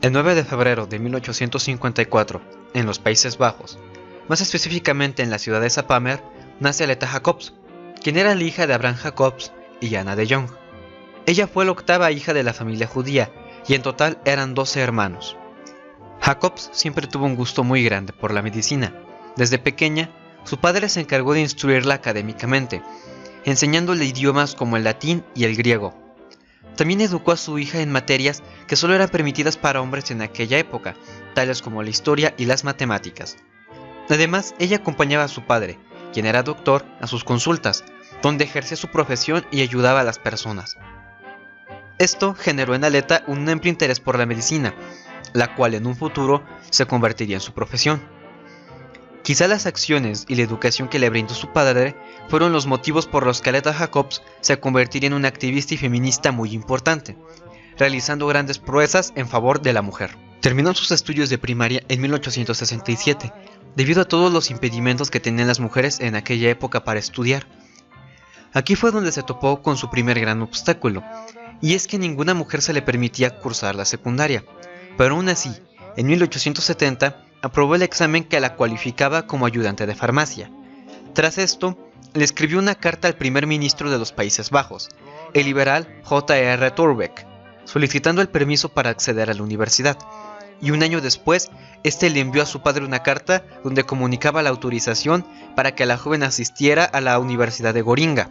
El 9 de febrero de 1854, en los Países Bajos, más específicamente en la ciudad de Zapamer, nace Aletta Jacobs, quien era la hija de Abraham Jacobs y Anna de Jong. Ella fue la octava hija de la familia judía, y en total eran 12 hermanos. Jacobs siempre tuvo un gusto muy grande por la medicina. Desde pequeña, su padre se encargó de instruirla académicamente, enseñándole idiomas como el latín y el griego. También educó a su hija en materias que solo eran permitidas para hombres en aquella época, tales como la historia y las matemáticas. Además, ella acompañaba a su padre, quien era doctor, a sus consultas, donde ejercía su profesión y ayudaba a las personas. Esto generó en Aletta un amplio interés por la medicina, la cual en un futuro se convertiría en su profesión. Quizá las acciones y la educación que le brindó su padre fueron los motivos por los que Aletta Jacobs se convertiría en una activista y feminista muy importante, realizando grandes proezas en favor de la mujer. Terminó sus estudios de primaria en 1867, debido a todos los impedimentos que tenían las mujeres en aquella época para estudiar. Aquí fue donde se topó con su primer gran obstáculo, y es que a ninguna mujer se le permitía cursar la secundaria, pero aún así, en 1870, aprobó el examen que la cualificaba como ayudante de farmacia. Tras esto, le escribió una carta al primer ministro de los Países Bajos, el liberal J.R. Thorbecke, solicitando el permiso para acceder a la universidad, y un año después, este le envió a su padre una carta donde comunicaba la autorización para que la joven asistiera a la Universidad de Goringa.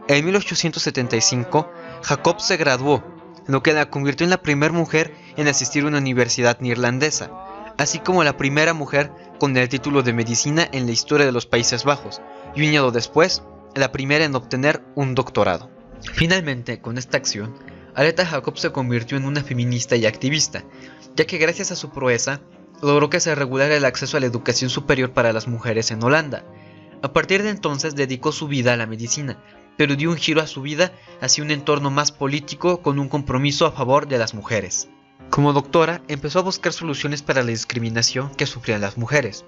En 1875, Jacobs se graduó, lo que la convirtió en la primera mujer en asistir a una universidad neerlandesa, así como la primera mujer con el título de medicina en la historia de los Países Bajos, y un año después, la primera en obtener un doctorado. Finalmente, con esta acción, Aletta Jacobs se convirtió en una feminista y activista, ya que gracias a su proeza, logró que se regulara el acceso a la educación superior para las mujeres en Holanda. A partir de entonces dedicó su vida a la medicina, pero dio un giro a su vida hacia un entorno más político con un compromiso a favor de las mujeres. Como doctora, empezó a buscar soluciones para la discriminación que sufrían las mujeres.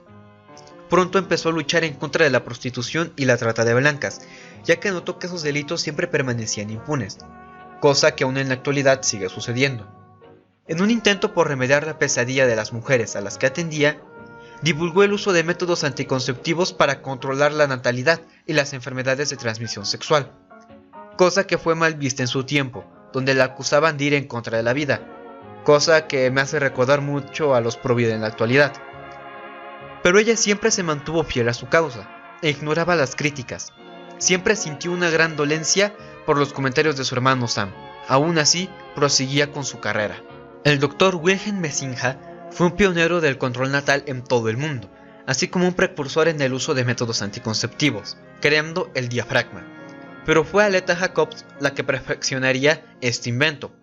Pronto empezó a luchar en contra de la prostitución y la trata de blancas, ya que notó que esos delitos siempre permanecían impunes, cosa que aún en la actualidad sigue sucediendo. En un intento por remediar la pesadilla de las mujeres a las que atendía, divulgó el uso de métodos anticonceptivos para controlar la natalidad y las enfermedades de transmisión sexual, cosa que fue mal vista en su tiempo, donde la acusaban de ir en contra de la vida, cosa que me hace recordar mucho a los pro vida en la actualidad. Pero ella siempre se mantuvo fiel a su causa, e ignoraba las críticas. Siempre sintió una gran dolencia por los comentarios de su hermano Sam. Aún así, proseguía con su carrera. El doctor Wilhelm Messinga fue un pionero del control natal en todo el mundo, así como un precursor en el uso de métodos anticonceptivos, creando el diafragma. Pero fue Aletta Jacobs la que perfeccionaría este invento.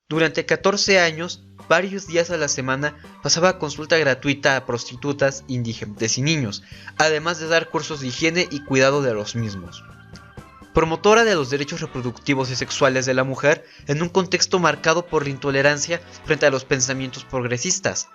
Durante 14 años, varios días a la semana, pasaba consulta gratuita a prostitutas, indigentes y niños, además de dar cursos de higiene y cuidado de los mismos. Promotora de los derechos reproductivos y sexuales de la mujer en un contexto marcado por la intolerancia frente a los pensamientos progresistas.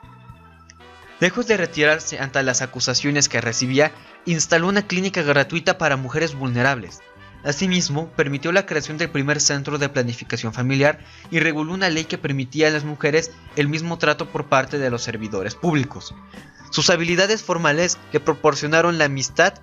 Lejos de retirarse ante las acusaciones que recibía, instaló una clínica gratuita para mujeres vulnerables. Asimismo, permitió la creación del primer centro de planificación familiar y reguló una ley que permitía a las mujeres el mismo trato por parte de los servidores públicos. Sus habilidades formales le proporcionaron la amistad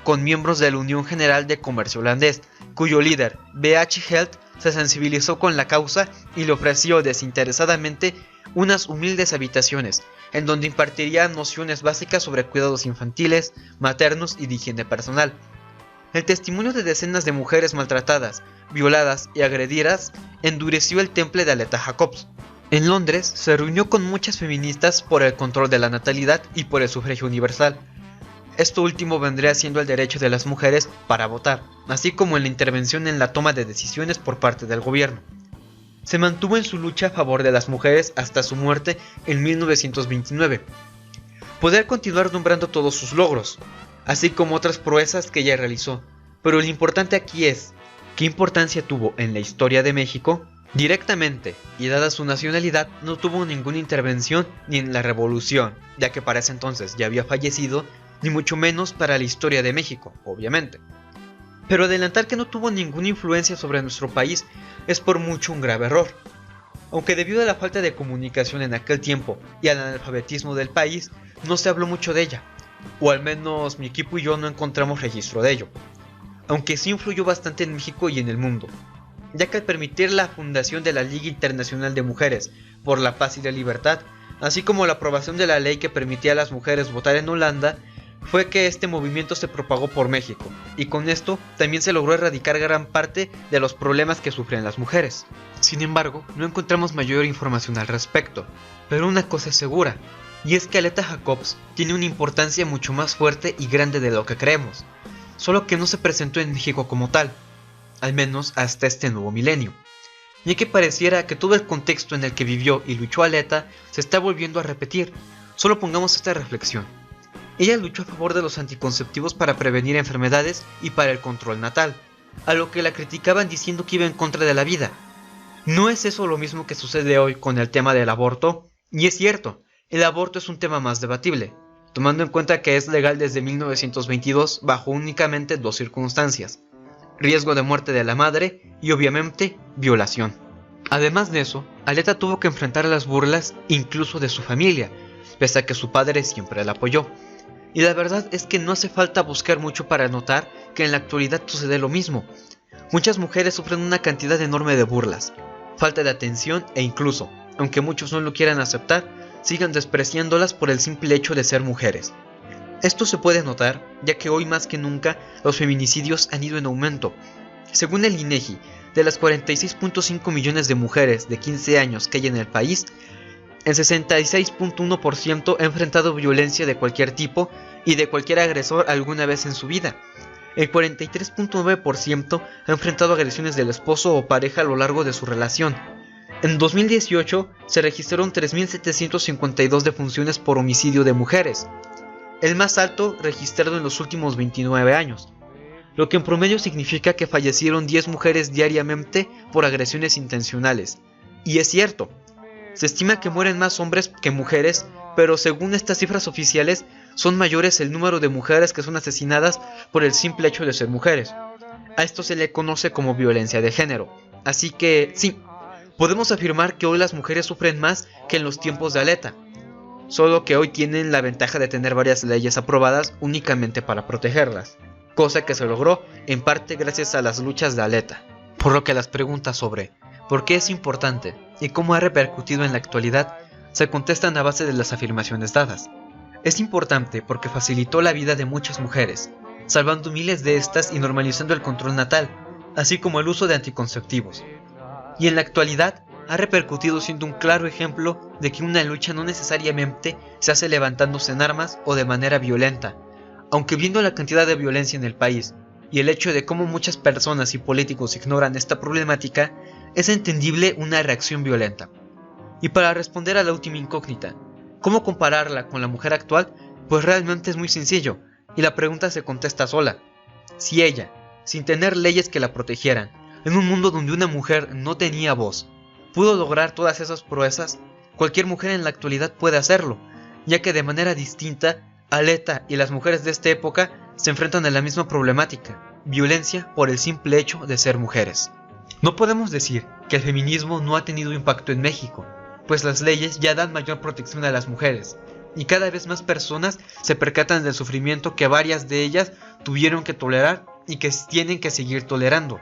con miembros de la Unión General de Comercio Holandés, cuyo líder, B.H. Helt, se sensibilizó con la causa y le ofreció desinteresadamente unas humildes habitaciones, en donde impartiría nociones básicas sobre cuidados infantiles, maternos y de higiene personal. El testimonio de decenas de mujeres maltratadas, violadas y agredidas endureció el temple de Aletta Jacobs. En Londres se reunió con muchas feministas por el control de la natalidad y por el sufragio universal. Esto último vendría siendo el derecho de las mujeres para votar, así como en la intervención en la toma de decisiones por parte del gobierno. Se mantuvo en su lucha a favor de las mujeres hasta su muerte en 1929. Podría continuar nombrando todos sus logros, así como otras proezas que ella realizó, pero lo importante aquí es, ¿qué importancia tuvo en la historia de México? Directamente, y dada su nacionalidad, no tuvo ninguna intervención ni en la revolución, ya que para ese entonces ya había fallecido, ni mucho menos para la historia de México, obviamente. Pero adelantar que no tuvo ninguna influencia sobre nuestro país es por mucho un grave error. Aunque debido a la falta de comunicación en aquel tiempo y al analfabetismo del país, no se habló mucho de ella, o al menos mi equipo y yo no encontramos registro de ello, aunque sí influyó bastante en México y en el mundo, ya que al permitir la fundación de la Liga Internacional de Mujeres por la Paz y la Libertad, así como la aprobación de la ley que permitía a las mujeres votar en Holanda, fue que este movimiento se propagó por México, y con esto también se logró erradicar gran parte de los problemas que sufren las mujeres. Sin embargo, no encontramos mayor información al respecto, pero una cosa es segura, y es que Aleta Jacobs tiene una importancia mucho más fuerte y grande de lo que creemos, solo que no se presentó en México como tal, al menos hasta este nuevo milenio, ya que pareciera que todo el contexto en el que vivió y luchó Aleta se está volviendo a repetir. Solo pongamos esta reflexión. Ella luchó a favor de los anticonceptivos para prevenir enfermedades y para el control natal, a lo que la criticaban diciendo que iba en contra de la vida. ¿No es eso lo mismo que sucede hoy con el tema del aborto? Y es cierto, el aborto es un tema más debatible, tomando en cuenta que es legal desde 1922 bajo únicamente dos circunstancias: riesgo de muerte de la madre y obviamente violación. Además de eso, Aleta tuvo que enfrentar las burlas incluso de su familia, pese a que su padre siempre la apoyó. Y la verdad es que no hace falta buscar mucho para notar que en la actualidad sucede lo mismo. Muchas mujeres sufren una cantidad enorme de burlas, falta de atención e incluso, aunque muchos no lo quieran aceptar, sigan despreciándolas por el simple hecho de ser mujeres. Esto se puede notar, ya que hoy más que nunca los feminicidios han ido en aumento. Según el INEGI, de las 46.5 millones de mujeres de 15 años que hay en el país, el 66.1% ha enfrentado violencia de cualquier tipo y de cualquier agresor alguna vez en su vida. El 43.9% ha enfrentado agresiones del esposo o pareja a lo largo de su relación. En 2018 se registraron 3.752 defunciones por homicidio de mujeres, el más alto registrado en los últimos 29 años, lo que en promedio significa que fallecieron 10 mujeres diariamente por agresiones intencionales. Y es cierto, se estima que mueren más hombres que mujeres, pero según estas cifras oficiales, son mayores el número de mujeres que son asesinadas por el simple hecho de ser mujeres. A esto se le conoce como violencia de género. Así que sí, podemos afirmar que hoy las mujeres sufren más que en los tiempos de Aleta, solo que hoy tienen la ventaja de tener varias leyes aprobadas únicamente para protegerlas, cosa que se logró en parte gracias a las luchas de Aleta. Por lo que las preguntas sobre ¿por qué es importante y cómo ha repercutido en la actualidad? Se contestan a base de las afirmaciones dadas. Es importante porque facilitó la vida de muchas mujeres, salvando miles de estas y normalizando el control natal, así como el uso de anticonceptivos. Y en la actualidad ha repercutido siendo un claro ejemplo de que una lucha no necesariamente se hace levantándose en armas o de manera violenta, aunque viendo la cantidad de violencia en el país y el hecho de cómo muchas personas y políticos ignoran esta problemática, es entendible una reacción violenta. Y para responder a la última incógnita, ¿cómo compararla con la mujer actual? Pues realmente es muy sencillo, y la pregunta se contesta sola. Si ella, sin tener leyes que la protegieran, en un mundo donde una mujer no tenía voz, pudo lograr todas esas proezas, cualquier mujer en la actualidad puede hacerlo, ya que de manera distinta, Aleta y las mujeres de esta época se enfrentan a la misma problemática, violencia por el simple hecho de ser mujeres. No podemos decir que el feminismo no ha tenido impacto en México, pues las leyes ya dan mayor protección a las mujeres, y cada vez más personas se percatan del sufrimiento que varias de ellas tuvieron que tolerar y que tienen que seguir tolerando.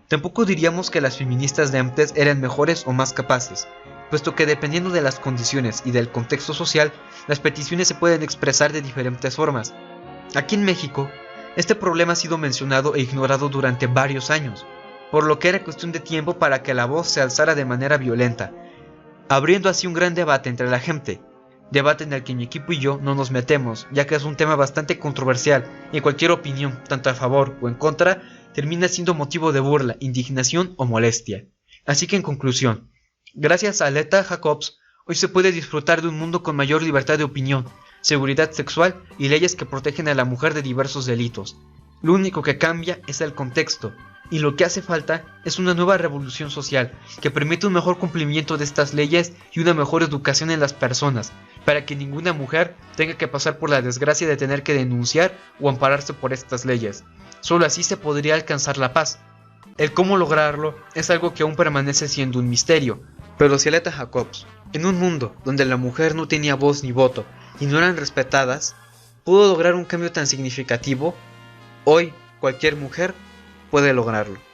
Tampoco diríamos que las feministas de antes eran mejores o más capaces, puesto que dependiendo de las condiciones y del contexto social, las peticiones se pueden expresar de diferentes formas. Aquí en México, este problema ha sido mencionado e ignorado durante varios años, por lo que era cuestión de tiempo para que la voz se alzara de manera violenta, abriendo así un gran debate entre la gente, debate en el que mi equipo y yo no nos metemos, ya que es un tema bastante controversial y cualquier opinión, tanto a favor o en contra, termina siendo motivo de burla, indignación o molestia. Así que en conclusión, gracias a Aleta Jacobs, hoy se puede disfrutar de un mundo con mayor libertad de opinión, seguridad sexual y leyes que protegen a la mujer de diversos delitos. Lo único que cambia es el contexto, y lo que hace falta es una nueva revolución social que permita un mejor cumplimiento de estas leyes y una mejor educación en las personas, para que ninguna mujer tenga que pasar por la desgracia de tener que denunciar o ampararse por estas leyes. Solo así se podría alcanzar la paz. El cómo lograrlo es algo que aún permanece siendo un misterio, Pero si Aleta Jacobs, en un mundo donde la mujer no tenía voz ni voto y no eran respetadas, pudo lograr un cambio tan significativo, hoy cualquier mujer puede lograrlo.